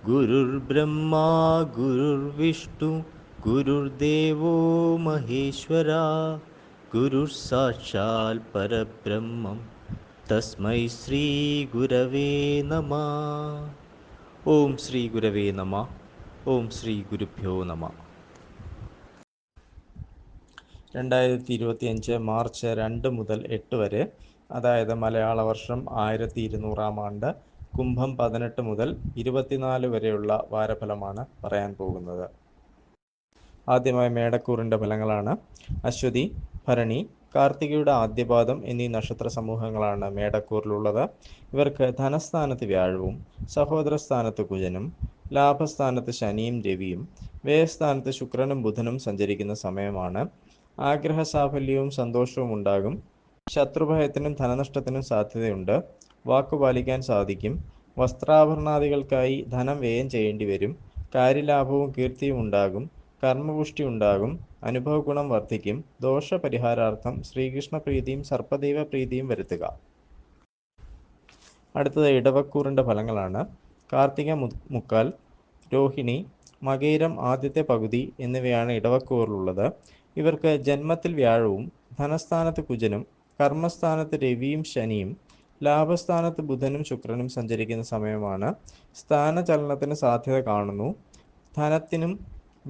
ഗുരുർബ്രഹ്മാ ഗുരുർവിഷ്ണു ഗുരുർദേവോ മഹേശ്വരാ ഗുരുർ സാക്ഷാൽ പരബ്രഹ്മം തസ്മൈ ശ്രീ ഗുരവേ നമഃ. ഓം ശ്രീ ഗുരവേ നമഃ. ഓം ശ്രീ ഗുരുഭ്യോ നമഃ. 2025 മാർച്ച് 2 മുതൽ 8 വരെ, അതായത് മലയാള വർഷം 1200 ആണ്ട്, കുംഭം 18 മുതൽ 24 വരെയുള്ള വാരഫലമാണ് പറയാൻ പോകുന്നത്. ആദ്യമായി മേടക്കൂറിൻ്റെ ഫലങ്ങളാണ്. അശ്വതി, ഭരണി, കാർത്തികയുടെ ആദ്യപാദം എന്നീ നക്ഷത്ര സമൂഹങ്ങളാണ് മേടക്കൂറിലുള്ളത്. ഇവർക്ക് ധനസ്ഥാനത്ത് വ്യാഴവും സഹോദരസ്ഥാനത്ത് കുജനും ലാഭസ്ഥാനത്ത് ശനിയും രവിയും വ്യയസ്ഥാനത്ത് ശുക്രനും ബുധനും സഞ്ചരിക്കുന്ന സമയമാണ്. ആഗ്രഹ സാഫല്യവും സന്തോഷവും ഉണ്ടാകും. ശത്രുഭയത്തിനും ധനനഷ്ടത്തിനും സാധ്യതയുണ്ട്. വാക്കുപാലിക്കാൻ സാധിക്കും. വസ്ത്രാഭരണാദികൾക്കായി ധനം വ്യയം ചെയ്യേണ്ടി വരും. കാര്യലാഭവും കീർത്തിയും ഉണ്ടാകും. കർമ്മപുഷ്ടി ഉണ്ടാകും. അനുഭവഗുണം വർദ്ധിക്കും. ദോഷപരിഹാരാർത്ഥം ശ്രീകൃഷ്ണപ്രീതിയും സർപ്പദൈവ പ്രീതിയും വരുത്തുക. അടുത്തത് ഇടവക്കൂറിൻ്റെ ഫലങ്ങളാണ്. കാർത്തിക മുക്കാൽ, രോഹിണി, മകയിരം ആദ്യത്തെ പകുതി എന്നിവയാണ് ഇടവക്കൂറിലുള്ളത്. ഇവർക്ക് ജന്മത്തിൽ വ്യാഴവും ധനസ്ഥാനത്ത് കുജനും കർമ്മസ്ഥാനത്ത് രവിയും ശനിയും ലാഭസ്ഥാനത്ത് ബുധനും ശുക്രനും സഞ്ചരിക്കുന്ന സമയമാണ്. സ്ഥാനചലനത്തിന് സാധ്യത കാണുന്നു. ധനത്തിനും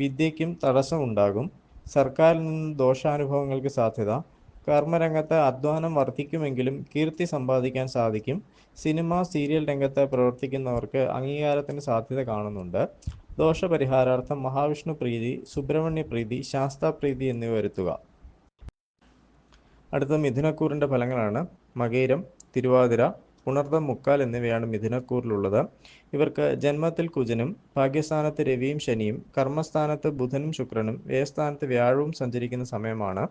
വിദ്യയ്ക്കും തടസ്സമുണ്ടാകും. സർക്കാരിൽ നിന്ന് ദോഷാനുഭവങ്ങൾക്ക് സാധ്യത. കർമ്മരംഗത്ത് അധ്വാനം വർദ്ധിക്കുമെങ്കിലും കീർത്തി സമ്പാദിക്കാൻ സാധിക്കും. സിനിമ, സീരിയൽ രംഗത്ത് പ്രവർത്തിക്കുന്നവർക്ക് അംഗീകാരത്തിന് സാധ്യത കാണുന്നുണ്ട്. ദോഷപരിഹാരാർത്ഥം മഹാവിഷ്ണു പ്രീതി, സുബ്രഹ്മണ്യ പ്രീതി, ശാസ്താപ്രീതി എന്നിവ വരുത്തുക. അടുത്ത മിഥുനക്കൂറിൻ്റെ ഫലങ്ങളാണ്. മകയിരം, തിരുവാതിര, പുണർദം മുക്കാൽ എന്നിവയാണ് മിഥുനക്കൂറിലുള്ളത്. ഇവർക്ക് ജന്മത്തിൽ കുജനും ഭാഗ്യസ്ഥാനത്ത് രവിയും ശനിയും കർമ്മസ്ഥാനത്ത് ബുധനും ശുക്രനും വ്യയസ്ഥാനത്ത് വ്യാഴവും സഞ്ചരിക്കുന്ന സമയമാണ്.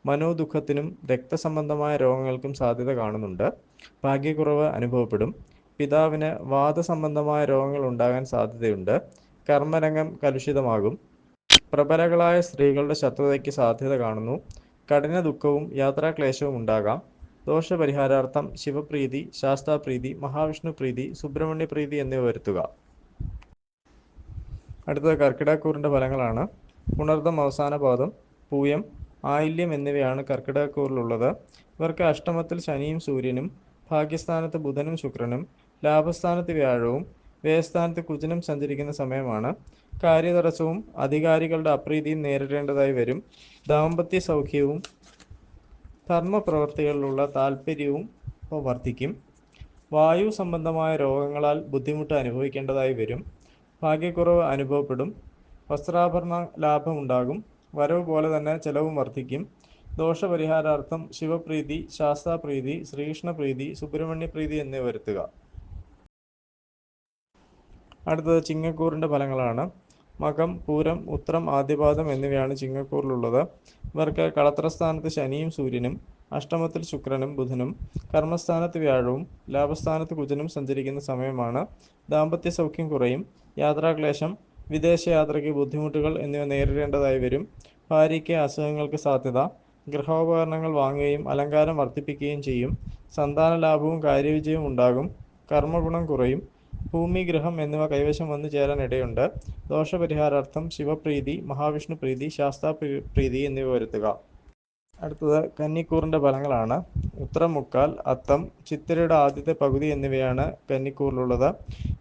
മനോദുഃഖത്തിനും രക്തസംബന്ധമായ രോഗങ്ങൾക്കും സാധ്യത കാണുന്നുണ്ട്. ഭാഗ്യക്കുറവ് അനുഭവപ്പെടും. പിതാവിന് വാദസംബന്ധമായ രോഗങ്ങൾ ഉണ്ടാകാൻ സാധ്യതയുണ്ട്. കർമ്മരംഗം കലുഷിതമാകും. പ്രബലകളായ സ്ത്രീകളുടെ ശത്രുതയ്ക്ക് സാധ്യത കാണുന്നു. കഠിന ദുഃഖവും യാത്രാക്ലേശവും ഉണ്ടാകാം. ദോഷപരിഹാരാർത്ഥം ശിവപ്രീതി, ശാസ്താപ്രീതി, മഹാവിഷ്ണു പ്രീതി, സുബ്രഹ്മണ്യ പ്രീതി എന്നിവ വരുത്തുക. അടുത്തത് കർക്കിടകക്കൂറിൻ്റെ ഫലങ്ങളാണ്. പുണർദം അവസാന പാദം, പൂയം, ആയില്യം എന്നിവയാണ് കർക്കിടകക്കൂറിലുള്ളത്. ഇവർക്ക് അഷ്ടമത്തിൽ ശനിയും സൂര്യനും ഭാഗ്യസ്ഥാനത്ത് ബുധനും ശുക്രനും ലാഭസ്ഥാനത്ത് വ്യാഴവും വ്യയസ്ഥാനത്ത് കുജനും സഞ്ചരിക്കുന്ന സമയമാണ്. കാര്യതടസ്സവും അധികാരികളുടെ അപ്രീതിയും നേരിടേണ്ടതായി വരും. ദാമ്പത്യ സൗഖ്യവും ധർമ്മപ്രവർത്തികളിലുള്ള താൽപ്പര്യവും വർദ്ധിക്കും. വായു സംബന്ധമായ രോഗങ്ങളാൽ ബുദ്ധിമുട്ട് അനുഭവിക്കേണ്ടതായി വരും. ഭാഗ്യക്കുറവ് അനുഭവപ്പെടും. വസ്ത്രാഭരണ ലാഭം ഉണ്ടാകും. വരവ് പോലെ തന്നെ ചെലവും വർദ്ധിക്കും. ദോഷപരിഹാരാർത്ഥം ശിവപ്രീതി, ശാസ്താപ്രീതി, ശ്രീകൃഷ്ണപ്രീതി, സുബ്രഹ്മണ്യപ്രീതി എന്നിവ വരുത്തുക. അടുത്തത് ചിങ്ങക്കൂറിൻ്റെ ഫലങ്ങളാണ്. മകം, പൂരം, ഉത്രം, ആദ്യപാദം എന്നിവയാണ് ചിങ്ങക്കൂറിലുള്ളത്. ഇവർക്ക് കളത്രസ്ഥാനത്ത് ശനിയും സൂര്യനും അഷ്ടമത്തിൽ ശുക്രനും ബുധനും കർമ്മസ്ഥാനത്ത് വ്യാഴവും ലാഭസ്ഥാനത്ത് കുജനും സഞ്ചരിക്കുന്ന സമയമാണ്. ദാമ്പത്യ സൗഖ്യം കുറയും. യാത്രാക്ലേശം, വിദേശയാത്രയ്ക്ക് ബുദ്ധിമുട്ടുകൾ എന്നിവ നേരിടേണ്ടതായി വരും. ഭാര്യയ്ക്ക് അസുഖങ്ങൾക്ക് സാധ്യത. ഗൃഹോപകരണങ്ങൾ വാങ്ങുകയും അലങ്കാരം വർദ്ധിപ്പിക്കുകയും ചെയ്യും. സന്താന ലാഭവും കാര്യവിജയവും ഉണ്ടാകും. കർമ്മഗുണം കുറയും. ഭൂമി, ഗൃഹം എന്നിവ കൈവശം വന്നു ചേരാൻ ഇടയുണ്ട്. ദോഷപരിഹാരാർത്ഥം ശിവപ്രീതി, മഹാവിഷ്ണു പ്രീതി, ശാസ്താപ്രീതി എന്നിവ വരുത്തുക. അടുത്തത് കന്നിക്കൂറിൻ്റെ ഫലങ്ങളാണ്. ഉത്തരം മുക്കാൽ, അത്തം, ചിത്തിരയുടെ ആദ്യത്തെ പകുതി എന്നിവയാണ് കന്നിക്കൂറിലുള്ളത്.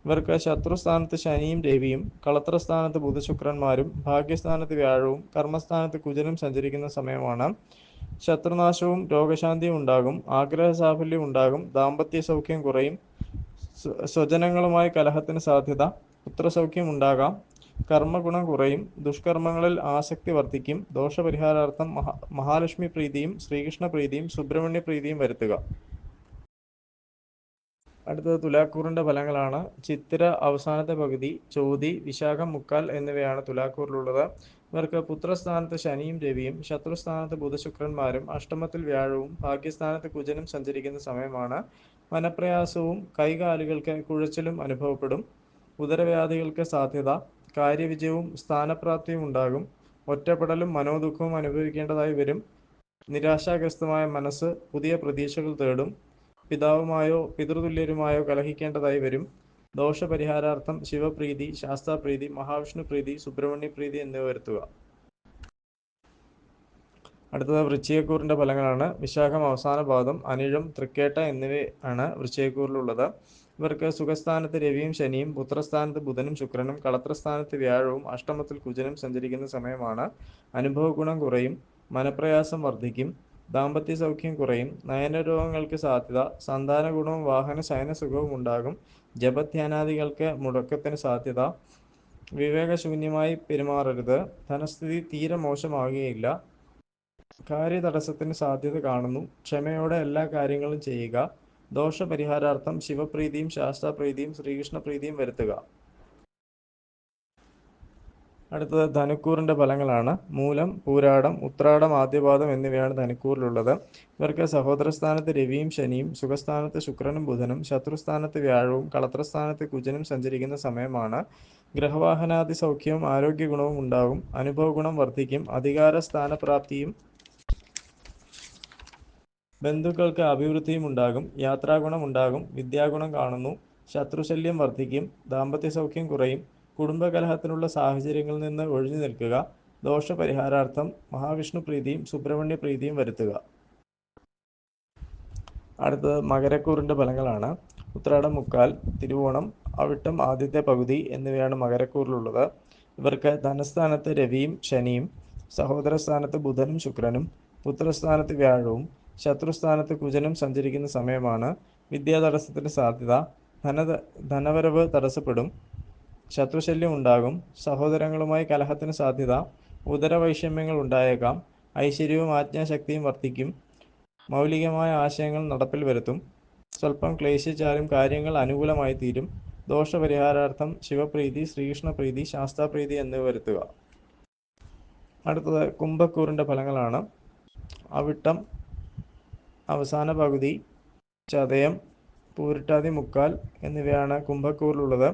ഇവർക്ക് ശത്രുസ്ഥാനത്ത് ശനിയും രവിയും കളത്രസ്ഥാനത്ത് ബുധശുക്രന്മാരും ഭാഗ്യസ്ഥാനത്ത് വ്യാഴവും കർമ്മസ്ഥാനത്ത് കുജനും സഞ്ചരിക്കുന്ന സമയമാണ്. ശത്രുനാശവും രോഗശാന്തിയും ഉണ്ടാകും. ആഗ്രഹ സാഫല്യം ഉണ്ടാകും. ദാമ്പത്യ സൗഖ്യം കുറയും. സ്വജനങ്ങളുമായി കലഹത്തിന് സാധ്യത. പുത്രസൗഖ്യം ഉണ്ടാകാം. കർമ്മഗുണം കുറയും. ദുഷ്കർമ്മങ്ങളിൽ ആസക്തി വർദ്ധിക്കും. ദോഷപരിഹാരാർത്ഥം മഹാലക്ഷ്മി പ്രീതിയും ശ്രീകൃഷ്ണ പ്രീതിയും സുബ്രഹ്മണ്യ പ്രീതിയും വരുത്തുക. അടുത്തത് തുലാക്കൂറിൻ്റെ ഫലങ്ങളാണ്. ചിത്തിര അവസാനത്തെ പകുതി, ചോതി, വിശാഖം മുക്കാൽ എന്നിവയാണ് തുലാക്കൂറിലുള്ളത്. ഇവർക്ക് പുത്രസ്ഥാനത്ത് ശനിയും രവിയും ശത്രുസ്ഥാനത്ത് ബുധശുക്രന്മാരും അഷ്ടമത്തിൽ വ്യാഴവും ഭാഗ്യസ്ഥാനത്ത് കുജനും സഞ്ചരിക്കുന്ന സമയമാണ്. മനപ്രയാസവും കൈകാലുകൾക്ക് കുഴച്ചിലും അനുഭവപ്പെടും. ഉദരവ്യാധികൾക്ക് സാധ്യത. കാര്യവിജയവും സ്ഥാനപ്രാപ്തിയും ഉണ്ടാകും. ഒറ്റപ്പെടലും മനോദുഃഖവും അനുഭവിക്കേണ്ടതായി വരും. നിരാശാഗ്രസ്തമായ മനസ്സ് പുതിയ പ്രതീക്ഷകൾ തേടും. പിതാവുമായോ പിതൃതുല്യരുമായോ കലഹിക്കേണ്ടതായി വരും. ദോഷപരിഹാരാർത്ഥം ശിവപ്രീതി, ശാസ്താപ്രീതി, മഹാവിഷ്ണുപ്രീതി, സുബ്രഹ്മണ്യപ്രീതി എന്നിവ വരുത്തുക. അടുത്തത് വൃശ്ചികക്കൂറിൻ്റെ ഫലങ്ങളാണ്. വിശാഖം അവസാന പാദം, അനിഴം, തൃക്കേട്ട എന്നിവയാണ് വൃശ്ചികക്കൂറിലുള്ളത്. ഇവർക്ക് സുഖസ്ഥാനത്ത് രവിയും ശനിയും, പുത്രസ്ഥാനത്ത് ബുധനും ശുക്രനും, കളത്രസ്ഥാനത്ത് വ്യാഴവും, അഷ്ടമത്തിൽ കുജനും സഞ്ചരിക്കുന്ന സമയമാണ്. അനുഭവ ഗുണം കുറയും, മനപ്രയാസം വർദ്ധിക്കും, ദാമ്പത്യ സൗഖ്യം കുറയും, നയനരോഗങ്ങൾക്ക് സാധ്യത, സന്താന ഗുണവും വാഹന ശയനസുഖവും ഉണ്ടാകും, ജപധ്യാനാദികൾക്ക് മുടക്കത്തിന് സാധ്യത, വിവേകശൂന്യമായി പെരുമാറരുത്, ധനസ്ഥിതി തീരെ മോശമാകുകയില്ല, കാര്യതടസ്സത്തിന് സാധ്യത കാണുന്നു, ക്ഷമയോടെ എല്ലാ കാര്യങ്ങളും ചെയ്യുക. ദോഷപരിഹാരാർത്ഥം ശിവപ്രീതിയും ശാസ്താപ്രീതിയും ശ്രീകൃഷ്ണപ്രീതിയും വരുത്തുക. അടുത്തത് ധനുക്കൂറിൻ്റെ ഫലങ്ങളാണ്. മൂലം, പൂരാടം, ഉത്രാടം, ആദ്യപാദം എന്നിവയാണ് ധനുക്കൂറിലുള്ളത്. ഇവർക്ക് സഹോദരസ്ഥാനത്ത് രവിയും ശനിയും, സുഖസ്ഥാനത്ത് ശുക്രനും ബുധനും, ശത്രുസ്ഥാനത്ത് വ്യാഴവും, കളത്രസ്ഥാനത്ത് കുജനും സഞ്ചരിക്കുന്ന സമയമാണ്. ഗ്രഹവാഹനാദി സൗഖ്യവും ആരോഗ്യഗുണവും ഉണ്ടാകും. അനുഭവ ഗുണം വർദ്ധിക്കും. അധികാര സ്ഥാനപ്രാപ്തിയും ബന്ധുക്കൾക്ക് അഭിവൃദ്ധിയും ഉണ്ടാകും. യാത്രാഗുണം ഉണ്ടാകും. വിദ്യാഗുണം കാണുന്നു. ശത്രുശല്യം വർദ്ധിക്കും. ദാമ്പത്യ സൗഖ്യം കുറയും. കുടുംബകലഹത്തിനുള്ള സാഹചര്യങ്ങളിൽ നിന്ന് ഒഴിഞ്ഞു നിൽക്കുക. ദോഷപരിഹാരാർത്ഥം മഹാവിഷ്ണു പ്രീതിയും സുബ്രഹ്മണ്യ പ്രീതിയും വരുത്തുക. അടുത്തത് മകരക്കൂറിൻ്റെ ഫലങ്ങളാണ്. ഉത്രാടം മുക്കാൽ, തിരുവോണം, അവിട്ടം ആദ്യത്തെ പകുതി എന്നിവയാണ് മകരക്കൂറിലുള്ളത്. ഇവർക്ക് ധനസ്ഥാനത്ത് രവിയും ശനിയും, സഹോദരസ്ഥാനത്ത് ബുധനും ശുക്രനും, പുത്രസ്ഥാനത്ത് വ്യാഴവും, ശത്രുസ്ഥാനത്ത് കുജനും സഞ്ചരിക്കുന്ന സമയമാണ്. വിദ്യാതടസ്സത്തിന് സാധ്യത, ധനവരവ് തടസ്സപ്പെടും, ശത്രുശല്യം ഉണ്ടാകും, സഹോദരങ്ങളുമായി കലഹത്തിന് സാധ്യത, ഉദരവൈഷമ്യങ്ങൾ ഉണ്ടായേക്കാം, ഐശ്വര്യവും ആജ്ഞാശക്തിയും വർദ്ധിക്കും, മൗലികമായ ആശയങ്ങൾ നടപ്പിൽ വരുത്തും, സ്വല്പം ക്ലേശിച്ചാലും കാര്യങ്ങൾ അനുകൂലമായി തീരും. ദോഷപരിഹാരാർത്ഥം ശിവപ്രീതി, ശ്രീകൃഷ്ണപ്രീതി, ശാസ്താപ്രീതി എന്നിവ വരുത്തുക. അടുത്തത് കുംഭക്കൂറിൻ്റെ ഫലങ്ങളാണ്. അവിട്ടം അവസാന പകുതി, ചതയം, പൂരിട്ടാതി മുക്കാൽ എന്നിവയാണ് കുംഭക്കൂറിലുള്ളത്.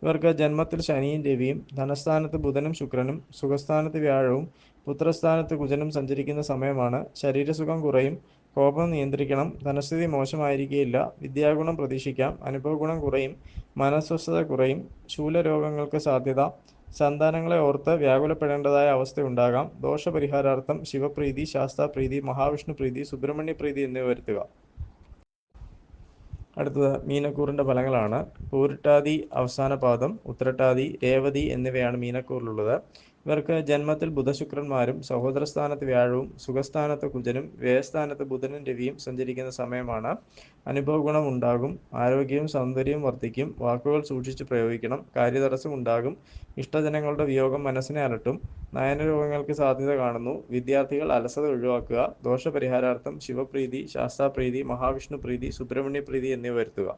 ഇവർക്ക് ജന്മത്തിൽ ശനിയും രവിയും, ധനസ്ഥാനത്ത് ബുധനും ശുക്രനും, സുഖസ്ഥാനത്ത് വ്യാഴവും, പുത്രസ്ഥാനത്ത് കുജനും സഞ്ചരിക്കുന്ന സമയമാണ്. ശരീരസുഖം കുറയും. കോപം നിയന്ത്രിക്കണം. ധനസ്ഥിതി മോശമായിരിക്കുകയില്ല. വിദ്യാഗുണം പ്രതീക്ഷിക്കാം. അനുഭവഗുണം കുറയും. മനസ്വസ്ഥത കുറയും. ശൂലരോഗങ്ങൾക്ക് സാധ്യത. സന്താനങ്ങളെ ഓർത്ത് വ്യാകുലപ്പെടേണ്ടതായ അവസ്ഥയുണ്ടാകാം. ദോഷപരിഹാരാർത്ഥം ശിവപ്രീതി, ശാസ്താപ്രീതി, മഹാവിഷ്ണുപ്രീതി, സുബ്രഹ്മണ്യപ്രീതി എന്നിവ വരുത്തുക. അടുത്തത് മീനക്കൂറിൻ്റെ ഫലങ്ങളാണ്. പൂരിട്ടാതി അവസാന പാദം, ഉത്രട്ടാതി, രേവതി എന്നിവയാണ് മീനക്കൂറിലുള്ളത്. ഇവർക്ക് ജന്മത്തിൽ ബുധശുക്രന്മാരും, സഹോദരസ്ഥാനത്ത് വ്യാഴവും, സുഖസ്ഥാനത്ത് കുജനും, വ്യയസ്ഥാനത്ത് ബുധനും രവിയും സഞ്ചരിക്കുന്ന സമയമാണ്. അനുഭവ ഗുണം ഉണ്ടാകും. ആരോഗ്യവും സൗന്ദര്യവും വർദ്ധിക്കും. വാക്കുകൾ സൂക്ഷിച്ച് പ്രയോഗിക്കണം. കാര്യതടസ്സം ഉണ്ടാകും. ഇഷ്ടജനങ്ങളുടെ വിയോഗം മനസ്സിനെ അലട്ടും. നയനരോഗങ്ങൾക്ക് സാധ്യത കാണുന്നു. വിദ്യാർത്ഥികൾ അലസത ഒഴിവാക്കുക. ദോഷപരിഹാരാർത്ഥം ശിവപ്രീതി, ശാസ്താപ്രീതി, മഹാവിഷ്ണുപ്രീതി, സുബ്രഹ്മണ്യപ്രീതി എന്നിവ വരുത്തുക.